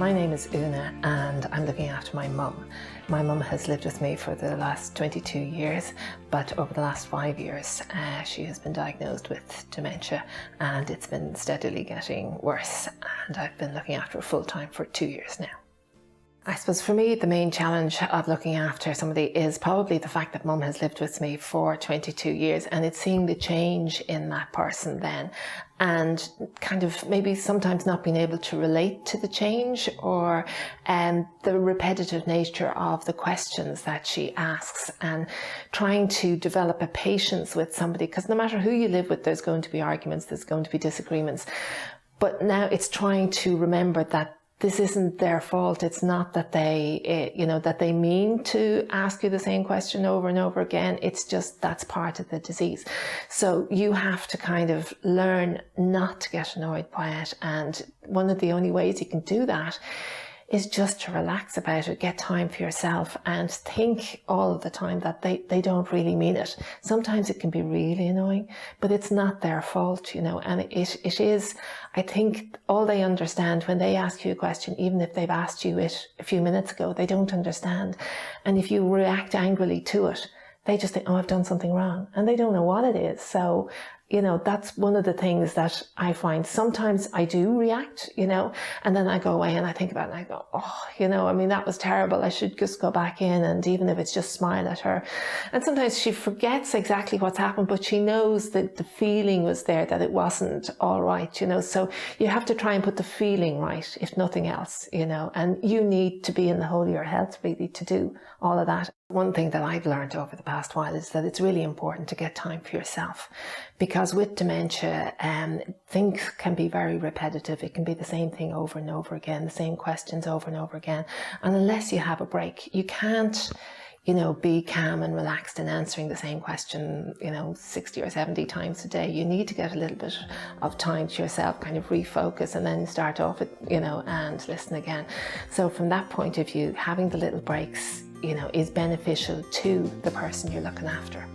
My name is Una and I'm looking after my mum. My mum has lived with me for the last 22 years, but over the last 5 years she has been diagnosed with dementia and it's been steadily getting worse, and I've been looking after her full time for 2 years now. I suppose for me the main challenge of looking after somebody is probably the fact that mum has lived with me for 22 years, and it's seeing the change in that person then, and kind of maybe sometimes not being able to relate to the change, or the repetitive nature of the questions that she asks, and trying to develop a patience with somebody, because no matter who you live with, there's going to be arguments, there's going to be disagreements, but now it's trying to remember that this isn't their fault. It's not that they mean to ask you the same question over and over again. It's just that's part of the disease. So you have to kind of learn not to get annoyed by it. And one of the only ways you can do that is just to relax about it, get time for yourself, and think all of the time that they don't really mean it. Sometimes it can be really annoying, but it's not their fault, and it is, I think, all they understand when they ask you a question, even if they've asked you it a few minutes ago, they don't understand. And if you react angrily to it, they just think, oh, I've done something wrong, and they don't know what it is. So, that's one of the things that I find. Sometimes I do react, and then I go away and I think about it and I go, oh, that was terrible. I should just go back in, and even if it's just smile at her. And sometimes she forgets exactly what's happened, but she knows that the feeling was there, that it wasn't all right, So you have to try and put the feeling right, if nothing else, and you need to be in the whole of your health really to do all of that. One thing that I've learned over the past while is that it's really important to get time for yourself, because with dementia, things can be very repetitive. It can be the same thing over and over again, the same questions over and over again. And unless you have a break, you can't, be calm and relaxed in answering the same question, 60 or 70 times a day. You need to get a little bit of time to yourself, kind of refocus, and then start off it, and listen again. So from that point of view, having the little breaks, is beneficial to the person you're looking after.